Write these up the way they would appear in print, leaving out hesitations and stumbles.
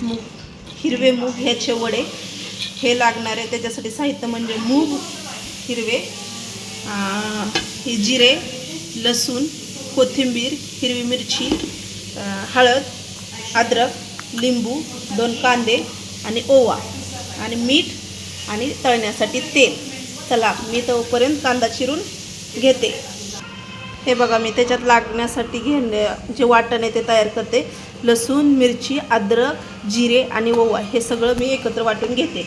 मूग, हिरवे मूग ह्याचे वडे हे लागणार आहे. त्याच्यासाठी साहित्य म्हणजे मूग हिरवे, ही जिरे, लसूण, कोथिंबीर, हिरवी मिरची, हळद, अद्रक, लिंबू, 2 कांदे आणि ओवा आणि मीठ आणि तळण्यासाठी तेल. चला मी तोपर्यंत कांदा चिरून घेते. हे बघा मी त्याच्यात लागण्यासाठी जे वाटण आहे ते तयार करते. लसूण, मिरची, अद्रक, जिरे आणि ओवा हे सगळं मी एकत्र वाटून घेते.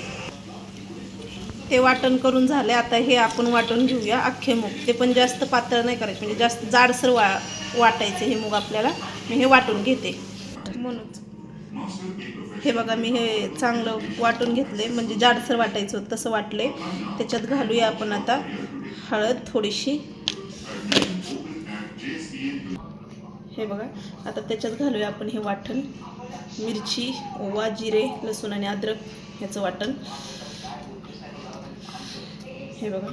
ते वाटण करून झाले. आता हे आपण वाटून घेऊया अख्खे मूग. ते पण जास्त पातळ नाही करायचे, म्हणजे जास्त जाडसर वाटायचे हे मूग आपल्याला. मी हे वाटून घेते. म्हणूनच हे बघा मी हे चांगलं वाटून घेतले, म्हणजे जाडसर वाटायचं होतं तसं वाटले. त्याच्यात घालूया आपण आता हळद थोडीशी. हे बघा आता त्याच्यात घालूया आपण हे वाटण, मिरची, ओवा, जिरे, लसूण आणि अद्रक ह्याचं वाटण. हे बघा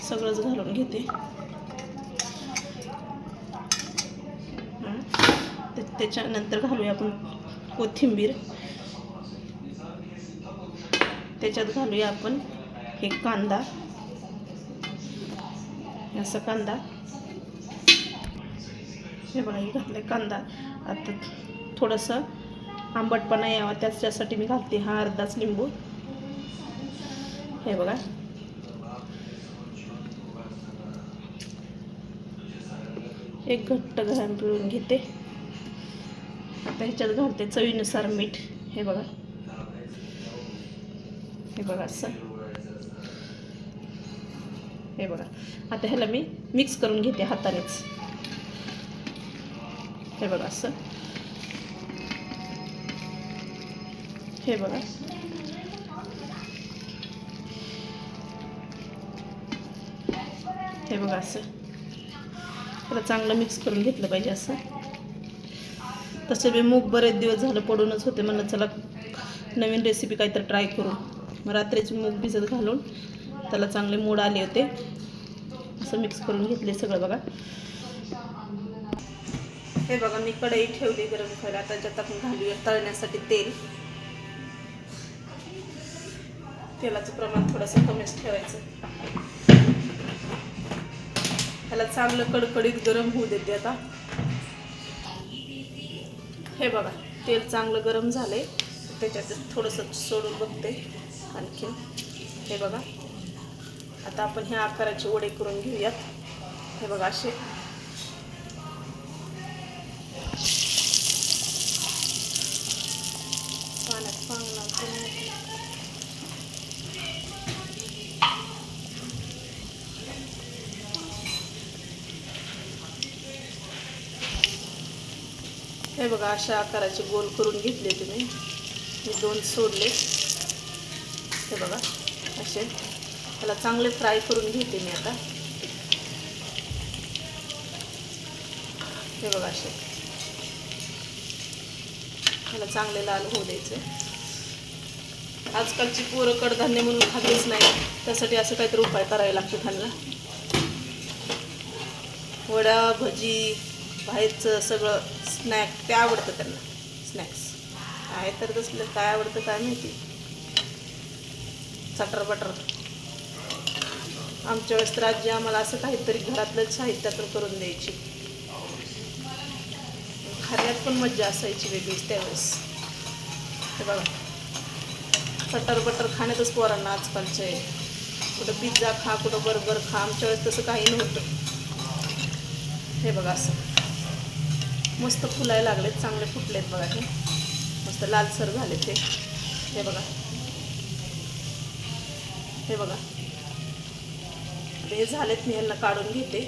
सगळंच घालून घेते. त्याच्यानंतर घालूया आपण कोथिंबीर. त्याच्यात घालूया आपण हे कांदा, असा कांदा. हे बघा हे घातलं कांदा. आता थोडंसं आंबटपणा यावा त्याच्यासाठी मी घालते हा अर्धाच लिंबू. हे बघा एक घट्ट घाण पिळून घेते. आता ह्याच्यात घालते चवीनुसार मीठ. हे बघा असं. हे बघा आता ह्याला मी मिक्स करून घेते हातानेच. हे बघा असं. हे बघा असं त्याला चांगलं मिक्स करून घेतलं पाहिजे असं. तसे मी मूग बरेच दिवस झालं पडूनच होते, म्हणलं चला नवीन रेसिपी काहीतरी ट्राय करू. मग रात्रीचे मूग भिजत घालून त्याला चांगले मोड आले होते. असं मिक्स करून घेतले सगळं. बघा हे बघा मी कढई ठेवली गरम करायला. आता त्याच्यात आपण घालूया तळण्यासाठी तेल. तेलाचं प्रमाण थोडंसं कमीच ठेवायचं. त्याला चांगलं कडकडीत गरम होऊ देते. आता हे बघा तेल चांगलं गरम झालंय. त्याच्यात थोडंसं सोडून बघते आणखीन. हे बघा आता आपण ह्या आकाराचे वडे करून घेऊयात. हे बघा असे. हे बघा अशा आकाराचे गोल करून घेतले तुम्ही. मी 2 सोडले. हे बघा असे. त्याला चांगले फ्राय करून घेते मी आता. हे बघा असे. त्याला चांगले लाल होऊ द्यायचे. आजकालची पोरं कडधान्य म्हणून खातच नाही, त्यासाठी असं काहीतरी उपाय करायला लागतो त्यांना. वडा, भजी, बाहेरचं सगळं स्नॅक ते आवडतं त्यांना. स्नॅक्स आहे तर तसलं काय आवडतं काय माहिती. चटर बटर. आमच्या वेळेस तर आजी आम्हाला असं काहीतरी घरातलं साहित्यातून करून द्यायची. खाण्यात पण मज्जा असायची वेगळीच त्यावेळेस. हे बघा चटर बटर खाण्यातच पोरांना आजकालचं आहे. कुठं पिझ्झा खा, कुठं बर्गर खा. आमच्या वेळेस तसं काही नव्हतं. हे बघा असं मस्त फुलायला लागलेत. चांगले फुटलेत बघा. हे मस्त लालसर झाले ते. हे बघा हे झालेत. मी ह्यांना काढून घेते.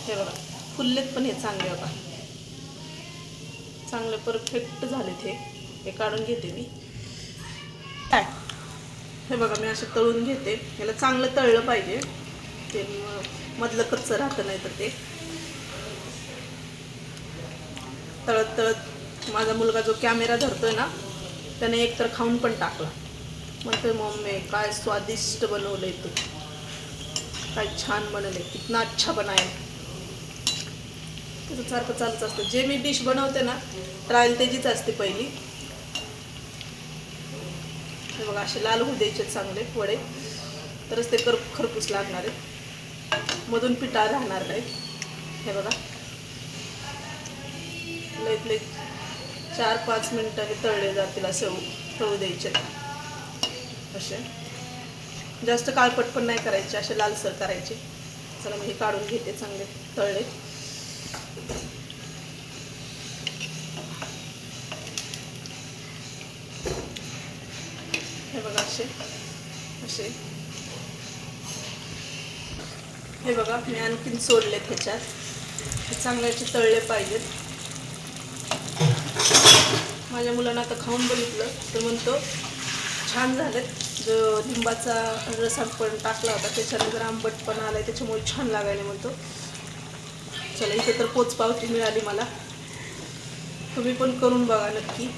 हे बघा फुललेत पण हे चांगले. बघा चांगले परफेक्ट झालेत. हे काढून घेते मी. हे बघा मी असं तळून घेते. ह्याला चांगलं तळलं पाहिजे, ते मधलं कच्चं राहतं नाही तर ते. तळत तळत माझा मुलगा जो कॅमेरा धरतोय ना त्याने एकतर खाऊन पण टाकला. म्हणतोय मम्मी काय स्वादिष्ट बनवलंय तू. काय छान बनले, कितना अच्छा बनाया. तसं सारखं चालूच असतं. जे मी डिश बनवते ना ट्रायल त्याचीच असते पहिली. हे बघा असे लाल होऊ द्यायचे चांगले वडे, तरच ते खरपूस लागणार आहे, मधून पिठा राहणार नाही. हे बघा लईत लई 4-5 मिनिटांनी तळले जातील, असं तळू द्यायचे असे. जास्त काळपट पण नाही करायचे, असे लालसर करायचे. चला मी हे काढून घेते, चांगले तळले. हे बघा असे असे. हे बघा मी आणखीन सोडले त्याच्यात, हे चांगले असे तळले पाहिजेत. माझ्या मुलांना आता खाऊन बघितलं तर म्हणतो छान झालेत. जो लिंबाचा रस आपण टाकला होता त्याच्याने जर आंबटपणा आलाय, त्याच्यामुळे छान लागायला म्हणतो. चला इथे तर पोचपावती मिळाली मला. तुम्ही पण करून बघा नक्की,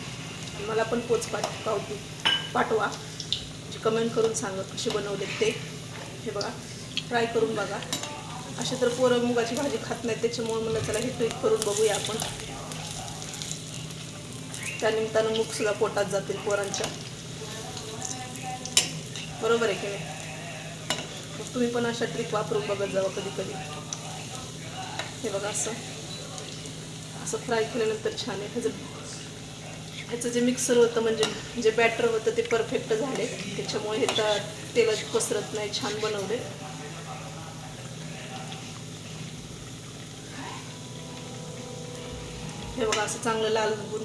मला पण पोचपावती पाठवा, कमेंट करून सांगा कसे बनवलेत ते. हे बघा ट्राय करून बघा. असे तर पोरं मुगाची भाजी खात नाहीत, त्याच्यामुळे मला त्याला हे ट्रीट करून बघूया आपण. त्यानिमित्तानं मूग सुद्धा पोटात जातील पोरांच्या, बरोबर आहे की नाही. मग तुम्ही पण अशा ट्रिक वापरून बघत जावा कधी कधी. हे बघा असं असं फ्राय केल्यानंतर छान आहे. ह्याचं जे मिक्सर होतं म्हणजे जे बॅटर होतं ते परफेक्ट झाले, त्याच्यामुळे हे तेलात पसरत नाही, छान बनवले. हे बघा असं चांगलं लाल बघून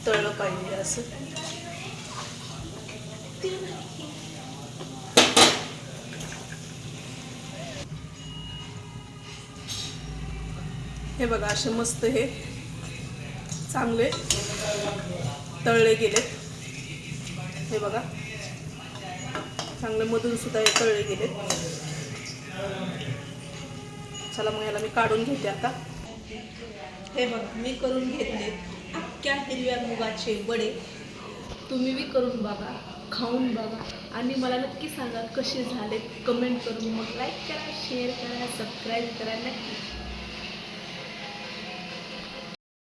तळलं पाहिजे असं. हे बघा असे मस्त हे चांगले तळले गेलेत. हे बघा चांगले मधून सुद्धा हे तळले गेलेत. चला मग याला मी काढून घेते आता. हे बघा मी करून घेतले अख्ख्या हिरव्या मुगाचे वडे. तुम्ही बी करून बघा, खाऊन बघा आणि मला नक्की सांगा कसे झाले कमेंट करून. मग लाईक करा, शेअर करा, सबस्क्राईब करा नक्की.